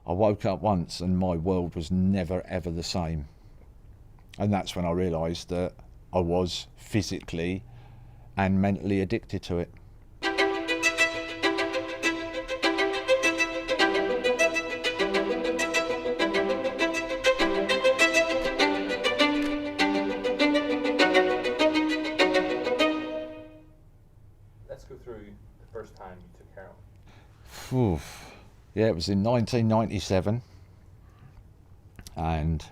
I woke up once and my world was never ever the same. And that's when I realised that I was physically and mentally addicted to it. Let's go through the first time you took heroin. Oof. Yeah, it was in 1997. And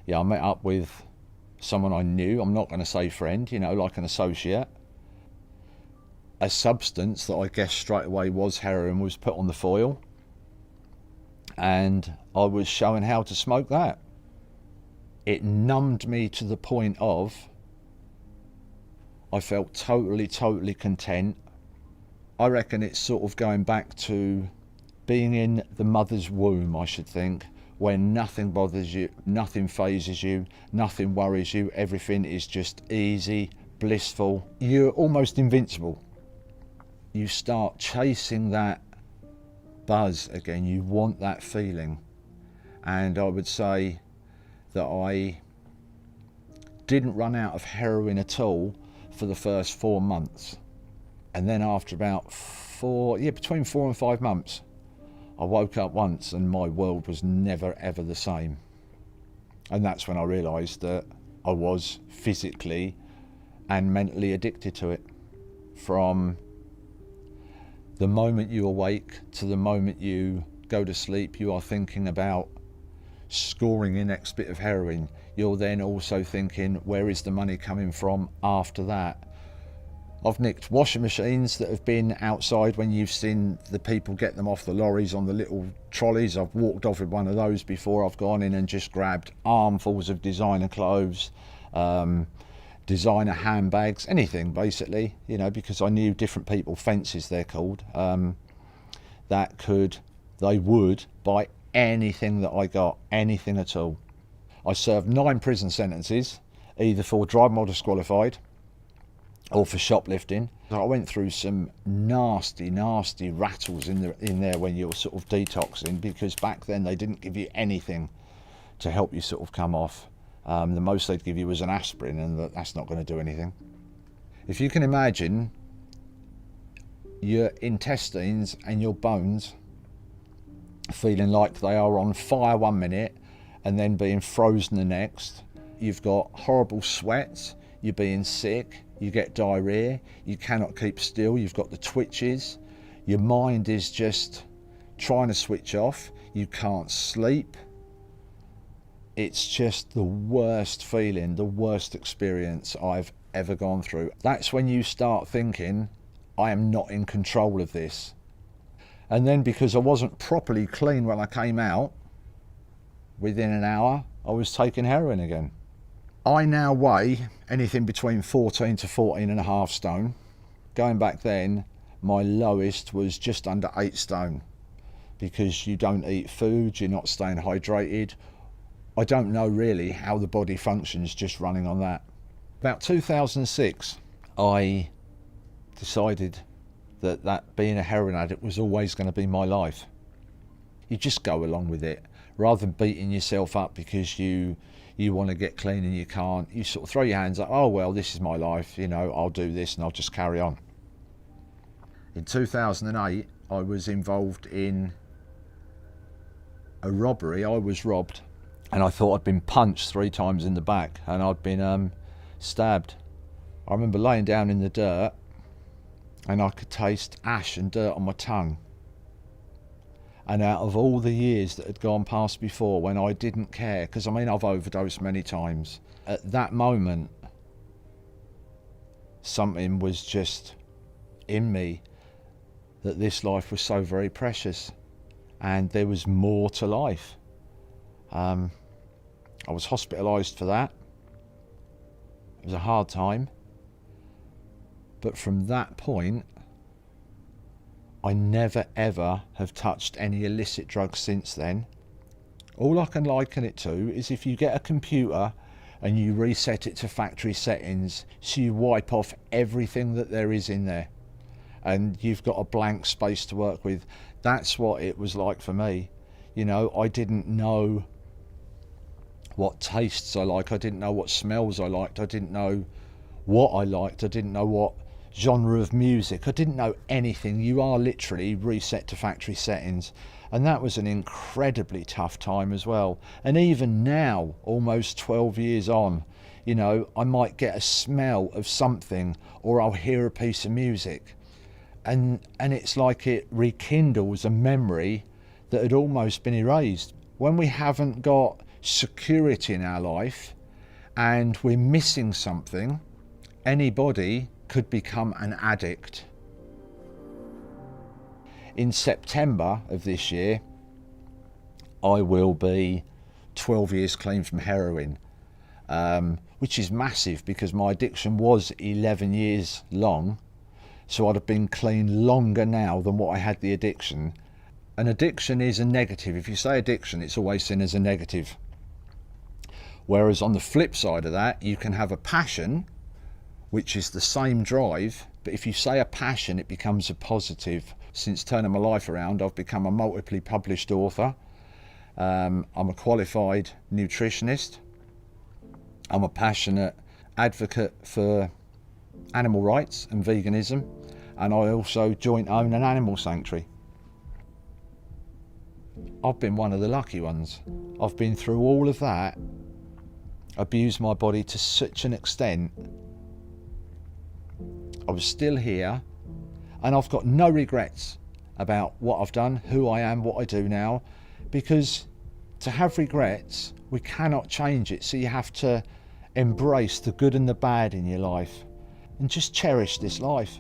yeah, I met up with someone I knew. I'm not going to say friend, you know, like an associate. A substance that I guess straight away was heroin was put on the foil. And I was showing how to smoke that. It numbed me to the point of I felt totally content. I reckon it's sort of going back to being in the mother's womb, I should think, when nothing bothers you, nothing phases you, nothing worries you, everything is just easy, blissful. You're almost invincible. You start chasing that buzz again, you want that feeling. And I would say that I didn't run out of heroin at all for the first 4 months. And then after about between 4 and 5 months, I woke up once and my world was never ever the same. And that's when I realised that I was physically and mentally addicted to it. From the moment you awake to the moment you go to sleep, you are thinking about scoring your next bit of heroin. You're then also thinking, where is the money coming from after that? I've nicked washing machines that have been outside when you've seen the people get them off the lorries on the little trolleys. I've walked off with one of those before. I've gone in and just grabbed armfuls of designer clothes, designer handbags, anything basically, you know, because I knew different people, fences they're called, they would buy anything that I got, anything at all. I served 9 prison sentences, either for driving while disqualified or for shoplifting. I went through some nasty rattles in there when you're sort of detoxing, because back then they didn't give you anything to help you sort of come off. The most they'd give you was an aspirin, and that's not going to do anything. If you can imagine your intestines and your bones feeling like they are on fire 1 minute and then being frozen the next, you've got horrible sweats, you're being sick, you get diarrhea, you cannot keep still, you've got the twitches, your mind is just trying to switch off, you can't sleep. It's just the worst feeling, the worst experience I've ever gone through. That's when you start thinking, I am not in control of this. And then because I wasn't properly clean when I came out, within an hour, I was taking heroin again. I now weigh anything between 14 to 14 and a half stone. Going back then, my lowest was just under 8 stone, because you don't eat food, you're not staying hydrated. I don't know really how the body functions just running on that. About 2006, I decided that being a heroin addict was always going to be my life. You just go along with it. Rather than beating yourself up because you want to get clean and you can't, you sort of throw your hands up, oh well, this is my life, you know, I'll do this and I'll just carry on. In 2008, I was involved in a robbery. I was robbed, and I thought I'd been punched 3 times in the back and I'd been stabbed. I remember laying down in the dirt and I could taste ash and dirt on my tongue. And out of all the years that had gone past before when I didn't care, because I mean I've overdosed many times, at that moment something was just in me that this life was so very precious and there was more to life. I was hospitalised for that. It was a hard time, but from that point I never ever have touched any illicit drugs since then. All I can liken it to is if you get a computer and you reset it to factory settings, so you wipe off everything that there is in there and you've got a blank space to work with. That's what it was like for me. You know, I didn't know what tastes I like. I didn't know what smells I liked. I didn't know what I liked. I didn't know what genre of music. I didn't know anything. You are literally reset to factory settings. And that was an incredibly tough time as well. And even now, almost 12 years on, you know, I might get a smell of something, or I'll hear a piece of music, and it's like it rekindles a memory that had almost been erased. When we haven't got security in our life and we're missing something, anybody could become an addict. In September of this year, I will be 12 years clean from heroin, which is massive because my addiction was 11 years long. So I'd have been clean longer now than what I had the addiction. An addiction is a negative. If you say addiction, it's always seen as a negative. Whereas on the flip side of that, you can have a passion, which is the same drive, but if you say a passion, it becomes a positive. Since turning my life around, I've become a multiply published author. I'm a qualified nutritionist. I'm a passionate advocate for animal rights and veganism, and I also joint own an animal sanctuary. I've been one of the lucky ones. I've been through all of that, abused my body to such an extent. I was still here, and I've got no regrets about what I've done, who I am, what I do now, because to have regrets, we cannot change it. So you have to embrace the good and the bad in your life and just cherish this life.